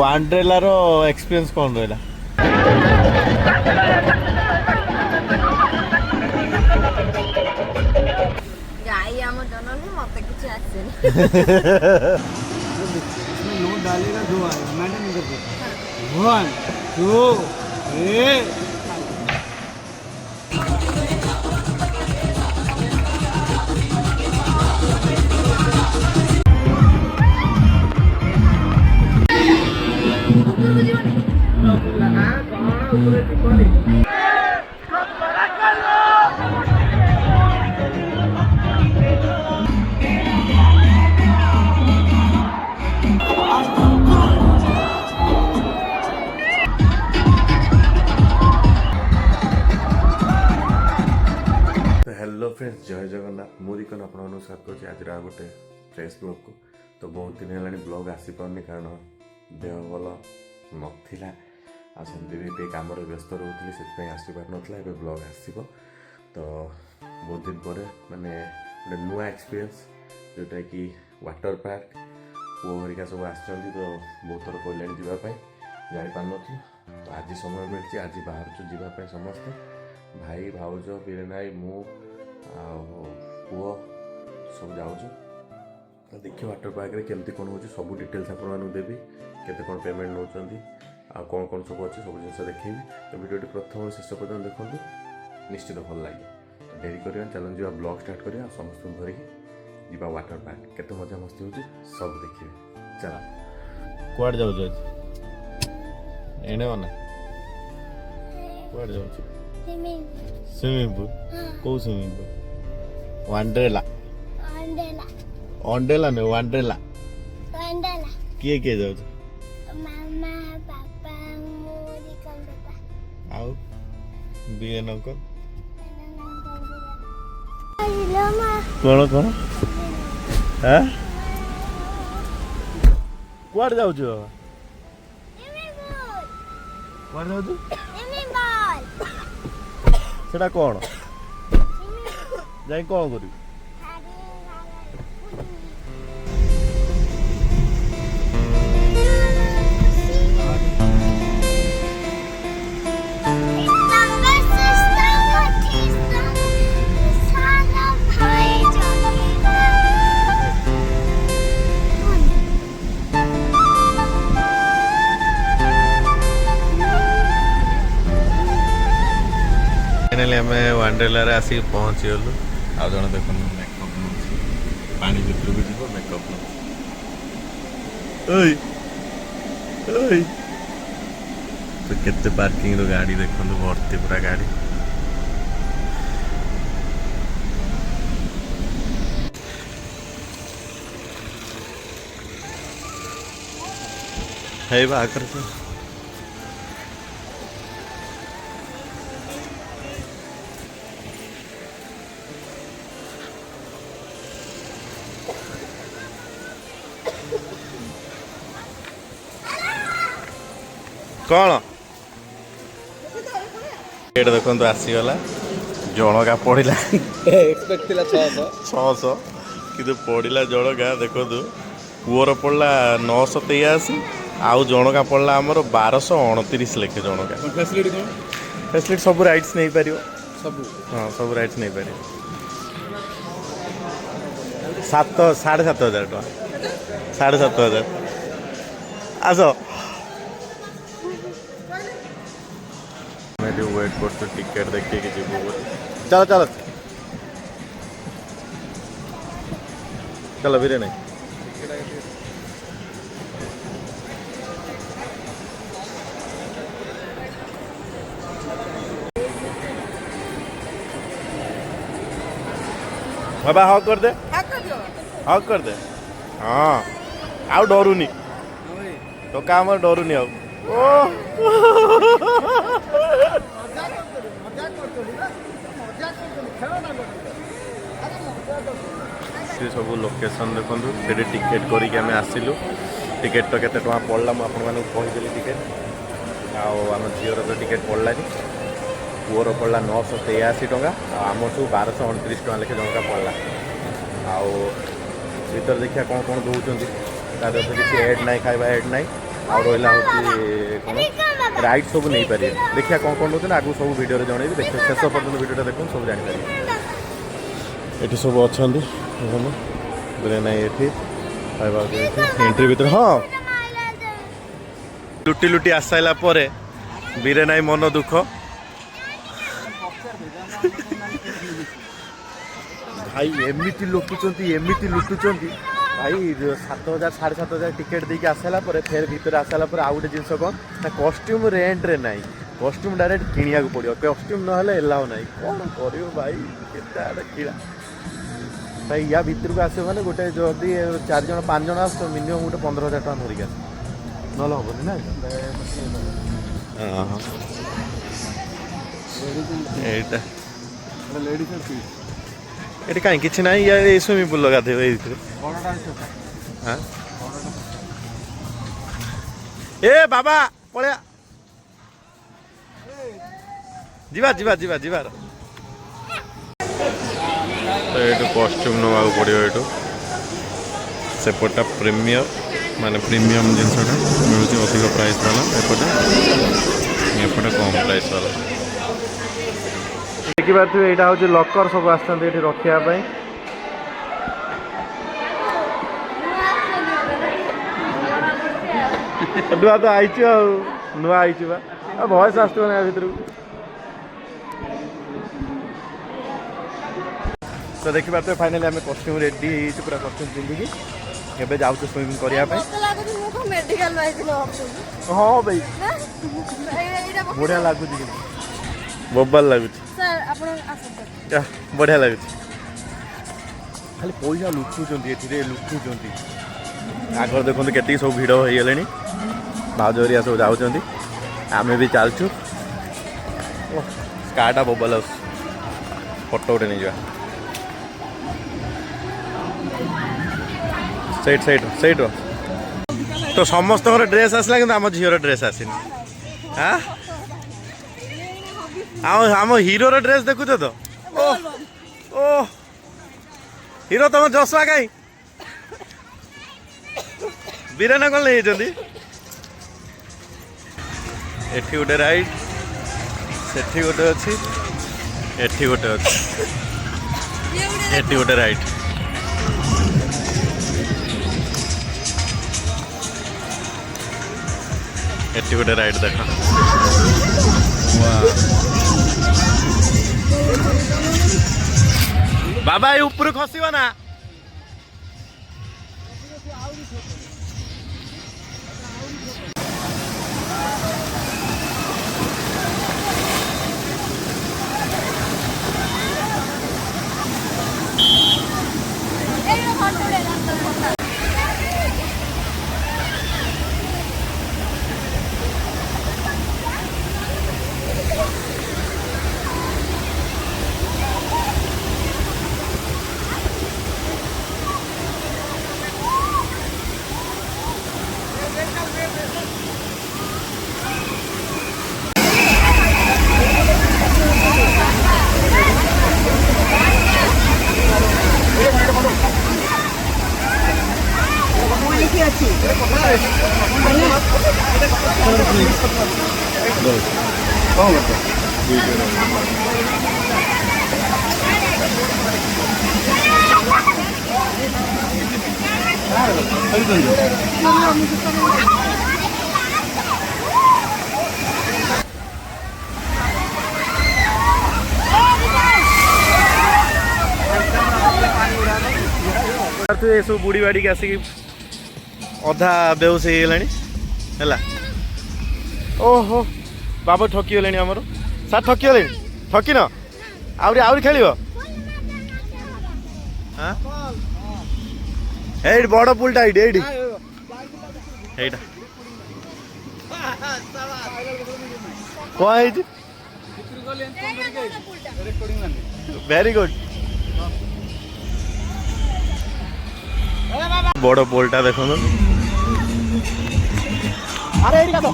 ୱାଣ୍ଡରେଲା ର ଏକ୍ସପିରିଏନ୍ସ କ'ଣ ରହିଲା? गाई आम जननी मत किसी आसेनी नोट डालेगा दो आएगा मैंने नहीं कर 1 2 3 हेलो फ्रेंड्स, जय जगन्नाथ। मुझे आपको स्वागत करुँच आज गोटे फ्रेश ब्लॉग को। तो बहुत दिन है ब्लॉग आसीपारनी कारण देह भल नाला आमती भी कम व्यस्त रोली से आसपार नाला। ए ब्लॉग आसो तो बहुत दिन पर माने गोटे नुआ एक्सपीरियंस जोटा कि वाटर पार्क पुओ हरिका सब आसो तो बहुत थर कहले जावाई जापार नु। तो आज समय मिली आज बाहर जावाई समस्ते भाई भाउज बीरेनाई मु पुओ सब जाऊँ। देखिए वाटर पार्क रे केमती कौन हो सब डिटेल्स आपको देवी केते कौन पेमेंट नौ कौन कौन सब अच्छे सब जिन देखी। तो वीडियो प्रथम शेष पर्यटन देखो निश्चित भल लगे। तो डेरी करवा चलन जा ब्लॉग स्टार्ट करा समस्त धरिकी जा वाटर पार्क केते मजा मस्ती हो सब देखिए। चला कुआड जाऊ एने मना कुआड जाऊ स्विमिंग पूल कौ स्विमिंग पूल वंडरला अंडेला नहीं वंडरला किए किए जाऊ मामा पापा मोरी कौन पापा आउ बीएन अंकल कौन कौन हैं कुआड जाऊ बाबा कुआड जाऊ सेटा कौन जाई कौन करी आम वंडरला आसिक पहुँची गलु। आ जन देख मेकअप नौ पानी भितर को जीव मेकअप नौ तो केते पार्किंग रो गाड़ी देखो भर्ती पूरा गाड़ी। है बाहर से कौन एट देखो आसीगला जनका पड़ा एक्सपेक्ट थिला 600 कि पड़ा जनका देखो पुअर पड़ा 983 आउ जनका पड़ा आमर 1229 लेखे जनका। फैसिलिटी सब राइट्स नहीं पार सब हाँ सब राइट्स नहीं पार 7,500 टका 7,500 आस वेट कर टिकेट देखिए कि जीव चलो चलो चलो बीरे नहीं बाबा हक कर दे हक कर दे हाँ आउ डरुनी तो काम डरुनी आउ सब लोकेशन देखो से टिकेट करके आसिलु। टिकेट तो केते टका पड़ला मुझे कहीदेली टिकेट आम झीर तो टिकेट पड़लानी पुअर पड़ा 983 टका आम सब 1229 टका लेखे जनका पड़ा। भर देखिए कौन कौन दौरान तार तो किसी एड ना खाଇବା एड ना ଆଉ ରହିଲା ହେଉଛି କ'ଣ ରାଇଟ୍ ସବୁ ନେଇପାରିବେ। ଦେଖିବା କ'ଣ କ'ଣ ନେଉଛନ୍ତି ଆଗକୁ ସବୁ ଭିଡ଼ିଓରେ ଜଣେଇବି। ଦେଖିବେ ଶେଷ ପର୍ଯ୍ୟନ୍ତ ଭିଡ଼ିଓଟା ଦେଖନ୍ତୁ ସବୁ ଜାଣିପାରିବେ। ଏଠି ସବୁ ଅଛନ୍ତି ଦେଖନ୍ତୁ ବୋଲେ ନାଇଁ ଏଠି ଖାଇବାକୁ ଏଣ୍ଟ୍ରି ଭିତରେ ହଁ ଲୁଟି ଲୁଟି ଆସିସାରିଲା ପରେ ବିରେ ନାଇଁ ମନ ଦୁଃଖ। ଭାଇ ଏମିତି ଲୁଟୁଛନ୍ତି ଭାଇ 7,000 7,500 ଟିକେଟ୍ ଦେଇକି ଆସିଲା ପରେ ଫେର୍ ଭିତରେ ଆସିଲା ପରେ ଆଉ ଗୋଟେ ଜିନିଷ କ'ଣ ନା କଷ୍ଟ୍ୟୁମ୍ ରେଣ୍ଟରେ ନାହିଁ, କଷ୍ଟ୍ୟୁମ୍ ଡାଇରେକ୍ଟ କିଣିବାକୁ ପଡ଼ିବ। କଷ୍ଟ୍ୟୁମ୍ ନହେଲେ ଏଲାଉ ନାହିଁ। କ'ଣ କରିବ ଭାଇ କେତେ ଆଡ଼େ କିଣା ଭାଇ। ୟା ଭିତରକୁ ଆସିବ ମାନେ ଗୋଟେ ଯଦି 4 ଜଣ 5 ଜଣ ଆସୁଛ ମିନିମମ୍ ଗୋଟେ 15,000 ଟଙ୍କା ଧରିକି ଆସ ନହେଲେ ହେବନି ନା। ଏଇଟା ଏଠି କାହିଁ କିଛି ନାହିଁ। ୟା ଏଇ ସୁଇମିଂ ପୁଲ୍ ଲଗାଥିବ ଏଇ ଭିତରେ। ଏ ବାବା ପଳେଆ ଯିବା ଯିବା ଯିବା ଯିବାର। ତ ଏଇଠୁ କଷ୍ଟ୍ୟୁମ୍ ନେବାକୁ ପଡ଼ିବ। ଏଇଠୁ ସେପଟଟା ପ୍ରିମିୟମ୍ ଜିନିଷଟା ମିଳୁଛି ଅଧିକ ପ୍ରାଇସ୍ ବାଲା, ଏପଟେ କମ୍ ପ୍ରାଇସ୍ ବାଲା। ଦେଖିପାରୁଥିବେ ଏଇଟା ହେଉଛି ଲକର୍, ସବୁ ଆସିଛନ୍ତି ଏଠି ରଖିବା ପାଇଁ। ନୂଆ ତ ଆଇଛୁ ଆଉ ନୂଆ ଆଇଛୁ ବା ଆଉ ଭଏସ୍ ଆସୁଥିବ ନା ଭିତରକୁ। ତ ଦେଖିପାରୁଥିବେ ଫାଇନାଲି ଆମେ କଷ୍ଟ୍ୟୁମ୍ ରେଡ଼ି ହେଇଛୁ, ପୁରା କଷ୍ଟ୍ୟୁମ୍ ପିନ୍ଧିକି ଏବେ ଯାଉଛୁ ସୁଇମିଂ କରିବା ପାଇଁ। ହଁ ଭାଇ ବଢ଼ିଆ ଲାଗୁଛି କିନ୍ତୁ ବୋବାଲ ଲାଗୁଛି, ବଢ଼ିଆ ଲାଗୁଛି। ଖାଲି ପଇସା ଲୁଟୁଛନ୍ତି ଏଠିରେ ଲୁଟୁଛନ୍ତି। ଆଗରେ ଦେଖନ୍ତୁ କେତିକି ସବୁ ଭିଡ଼ ହେଇଗଲେଣି, ଭାଉଜ ହେରିକା ସବୁ ଯାଉଛନ୍ତି, ଆମେ ବି ଚାଲୁଛୁ। ସ୍କାଟା ବୋବାଲ ଆସୁଛି, ଫଟୋ ଗୋଟେ ନେଇଯିବା। ସେଇଠୁ ତ ସମସ୍ତଙ୍କର ଡ୍ରେସ୍ ଆସିଲା କିନ୍ତୁ ଆମ ଝିଅର ଡ୍ରେସ୍ ଆସିନି। ଆମ ହିରୋର ଡ୍ରେସ୍ ଦେଖୁଛ ତ? ଓ ହିରୋ ତମ ଚଷମା କାହିଁ ବିରାନା କ'ଣ ନେଇଯାଇଛନ୍ତି? ଏଠି ଗୋଟେ ରାଇଟ୍, ସେଠି ଗୋଟେ ଅଛି, ଏଠି ଗୋଟେ ଅଛି, ଏଠି ଗୋଟେ ରାଇଟ୍। ଏଠି ଗୋଟେ ରାଇଟ୍ ଦେଖ। ବାବା ଏ ଉପରୁ ଖସିବ ନା? ଏସବୁ ବୁଡ଼ି ବାଡ଼ିକି ଆସିକି ଅଧା ବେଉସ ହେଇଗଲାଣି ହେଲା। ଓହୋ ବାବା ଠକିଗଲେଣି ଆମର, ସାର୍ ଠକିଗଲେଣି। ଠକିନ ଆହୁରି ଖେଳିବ? ଏଇଠି ବଡ଼ ପୁଲଟା ଏଇଠି ଏଇଟା କ'ଣ ହେଇଛି? Very good. ବଡ଼ ପୋଲଟା ଦେଖନ୍ତୁ। ଆରେ ଏଇଠି କାଟ।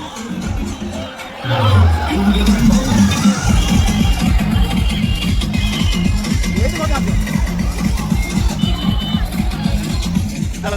ଚାଲ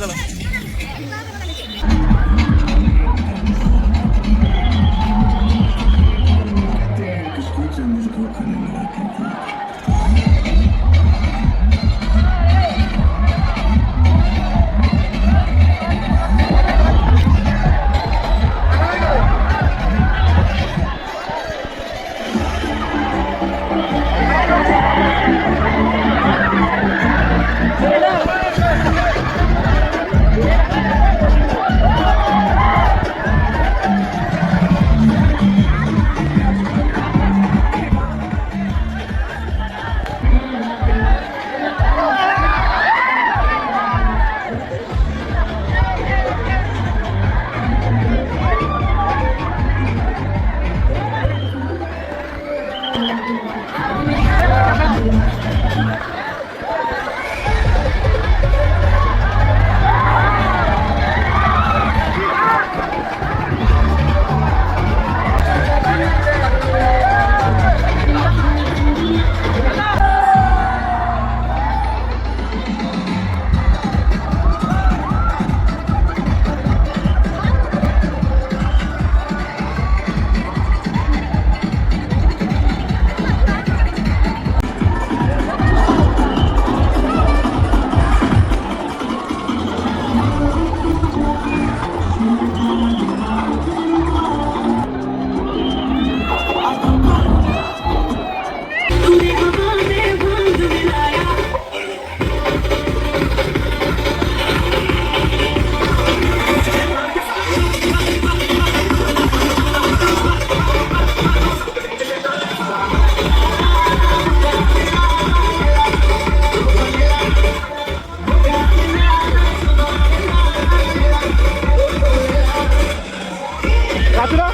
नाचो ना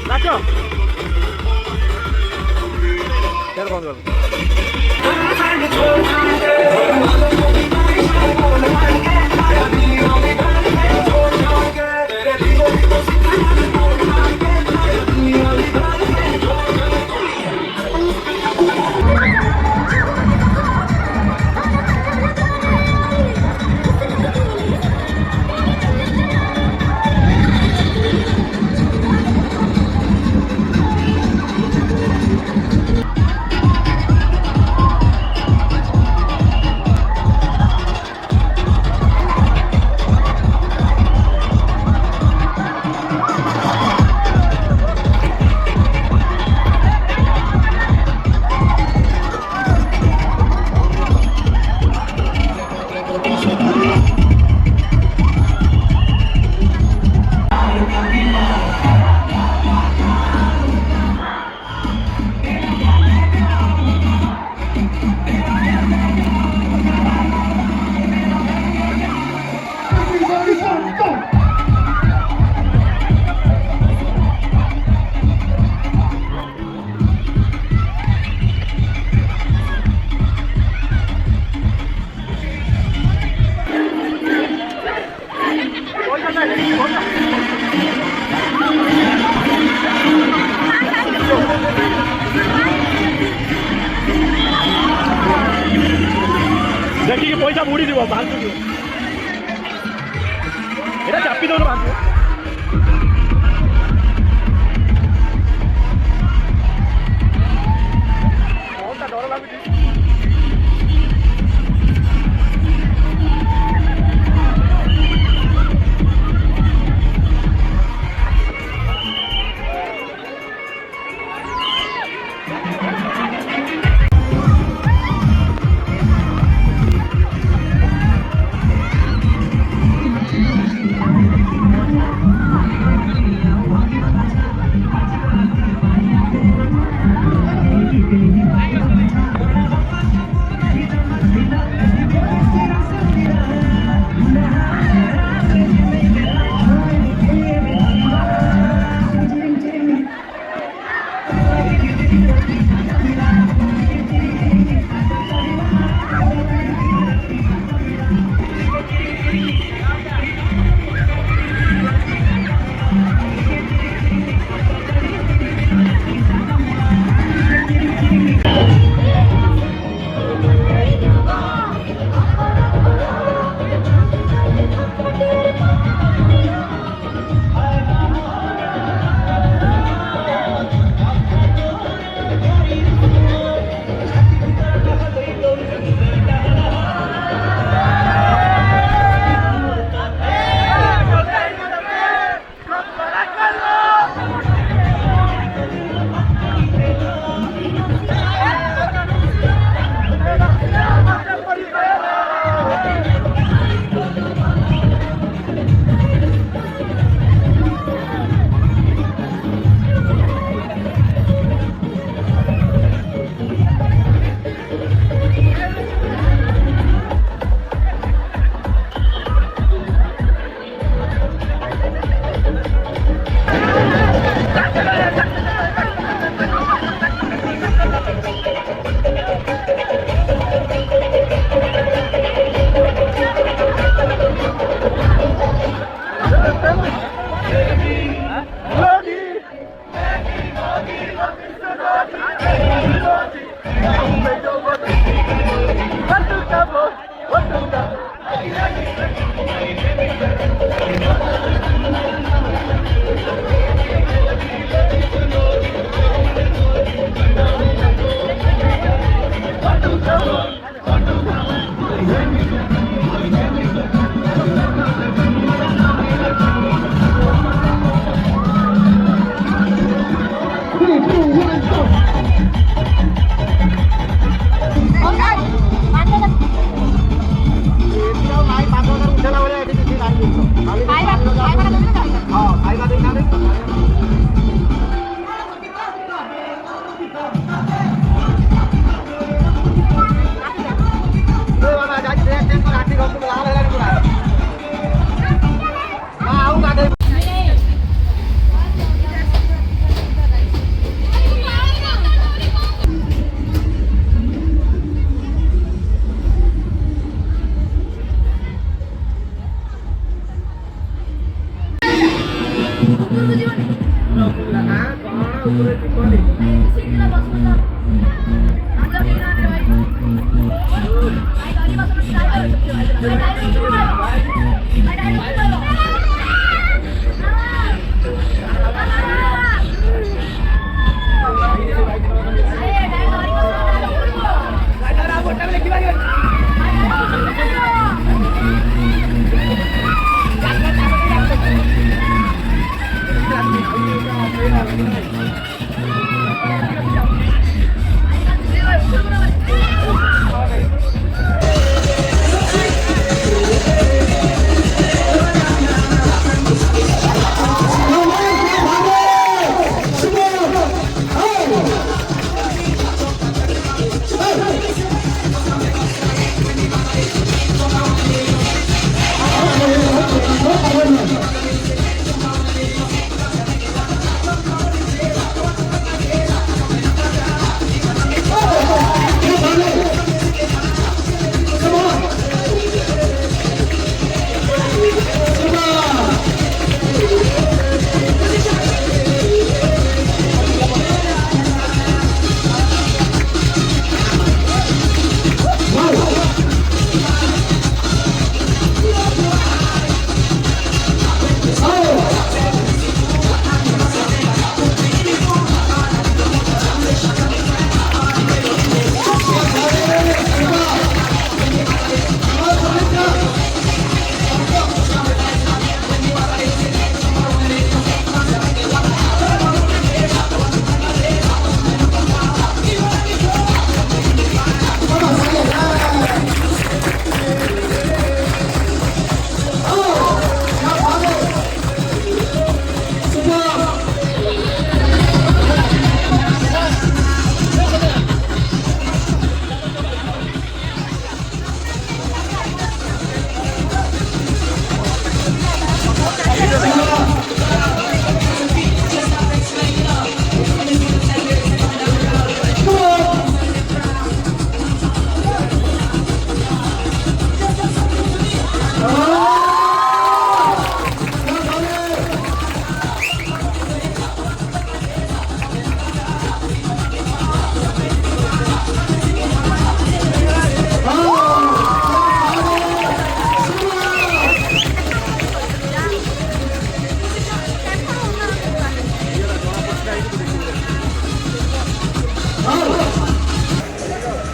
नाचो यार कौन कर देखिए पैसा बुड़ी दिव बांधु दिव এটা চাপি দৌড় বাঁধু ডর লাগুଛି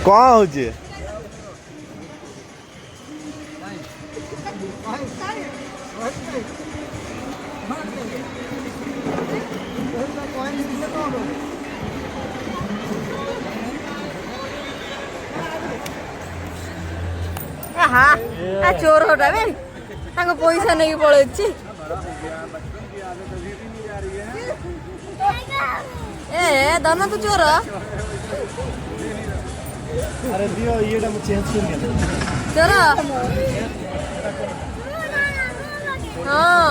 କ'ଣ ହେଉଛି? ଚୋର ହଟା ବେ ତାଙ୍କ ପଇସା ନେଇକି ପଳେଇଛି। ଏ ଧନ ତୁ ଚୋର। अरे दियो ये ना मुझे चेंज कर दिया चोर हाँ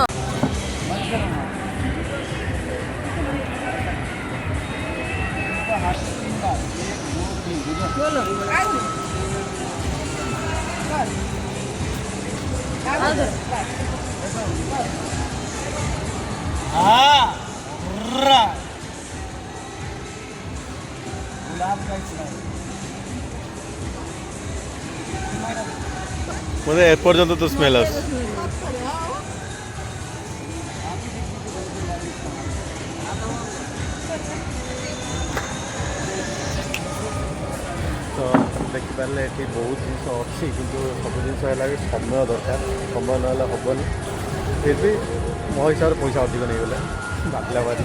ମୋତେ ଏପର୍ଯ୍ୟନ୍ତ ତ ସ୍ମେଲ୍ ଆସୁଛି। ତ ଦେଖିପାରିଲେ ଏଠି ବହୁତ ଜିନିଷ ଅଛି, କିନ୍ତୁ ସବୁ ଜିନିଷ ହେଲା ବି ସମୟ ଦରକାର, ସମୟ ନହେଲେ ହେବନି। ଫିର୍ ବି ମୋ ହିସାବରେ ପଇସା ଅଧିକ ନେଇଗଲେ ବାତିଲା ବାରି।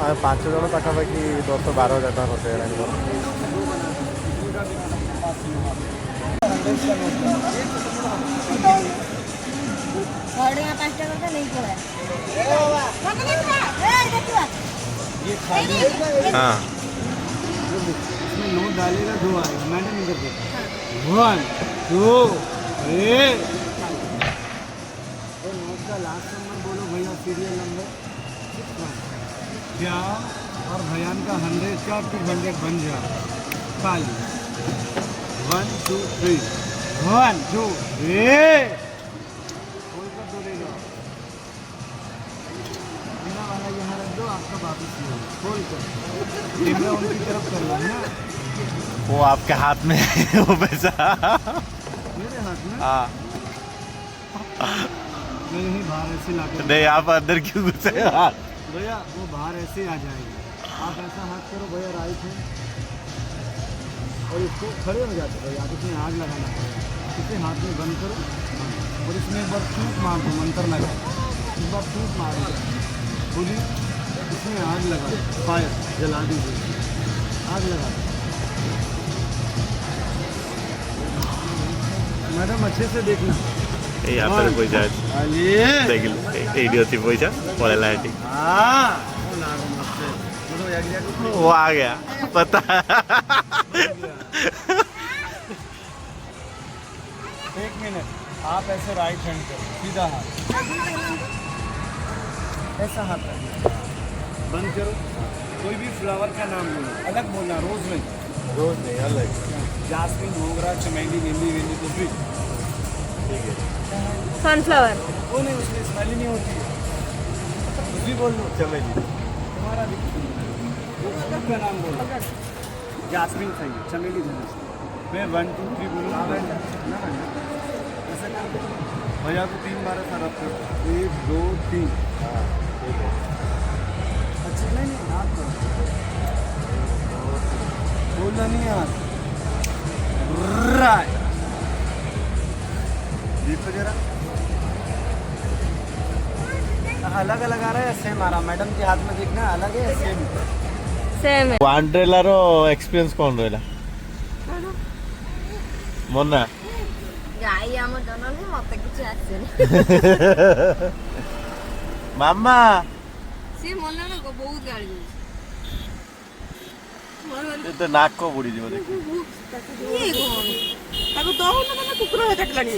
ଆମେ 5 ଜଣ ପାଖାପାଖି 10-12 ହଜାର ଟଙ୍କା ଖର୍ଚ୍ଚ ହେଇଗଲାଣି ମୋର। हाँ इसमें नोट डालेगा 2 आएगा मैंने नहीं कर दिया 1 2 3 नोट का लास्ट नंबर बोलो भैया सीरियल नंबर क्या और भैयान का 100 का 200 बन जाए खाली 1 2 3 1 2 3 बोल कर दो ले लो आपका वापस ले खोल कर कैमरा उनकी तरफ कर लो ना, वो आपके हाथ में है वो पैसा। मेरे हाथ में हाँ मैं यही बाहर ऐसे ला कर नहीं, आप अंदर क्यों घुसे हाथ? भैया वो बाहर ऐसे आ जाएगी, आप ऐसा हाथ करो भैया राइट है और इसको खड़े हो जाते भैया, आप इसमें आग लगाना पड़ेगा, इसे हाथ में बंद करो और इसमें एक बार फूंक मार दो, मंत्र लगा एक बार फूंक मार दो, बोली इसमें आग लगा दो, फायर जला दीजिए, आग लगा दो। मैडम अच्छे से देखना। यहाँ पर पैसा देखिल एडी अच्छी पैसा पड़ेगा एटी वो आ गया पता। एक मिनट, आप ऐसे राइट हैंड करो, सीधा हाथ, ऐसा हाथ रखना, बंद करो, कोई भी फ्लावर का नाम बोलो, अलग बोलना, रोज नहीं अलग, जास्मिन, मोगरा, चमेली, गेंदी वेंदी कुछ भी, ठीक है। सनफ्लावर। वो नहीं, उसमें स्मेल ही नहीं होती है, कुछ भी बोल लो, चमेली तुम्हारा भी फूल का नाम बोलो, जास्मिन सही है, चमेली धनुष, मैं 1 2 3 बोलूँ, ऐसा कर दो भैया को 3 बार ऐसा रब करो, 1 2 3, अच्छा नहीं हाथ करो, बोलना नहीं हाथ, राइट देखो जरा, अलग अलग आ रहा है, सेम आ रहा, मैडम के हाथ में देखना अलग है, सेम सेम है। ୱାଣ୍ଡ୍ରେଲାର ଏକ୍ସପିରିଏନ୍ସ କ'ଣ ରହିଲା ମନା? ଗାଈ ଆମ ଜନନୀ, ମତେ କିଛି ଆସେନି। ମାମା ସିଏ ମନେ ନା ବହୁତ ଗାଳି ଦଉଛି। ଏ ତ ନାକ ବୁଡ଼ିଯିବ ଦେଖ। ତାକୁ ଦଉନ, ତମେ କୁକୁର କାଟିଲାଣି।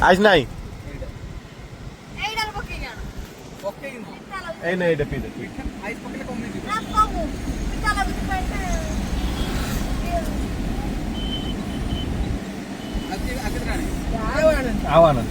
ଆଇସ୍ ନାହିଁ ଏଇଟାରେ ପକେଇକି ଆଣ। ଏଇ ନେ ଏଇଟା ପିଇଦେ। आइस पकड़े कौन नहीं ନା କମୁ ପିତା ଲାଗୁଛି ପାଇଁଟା। आगे आगे ଆଉ ଆନନ୍ଦ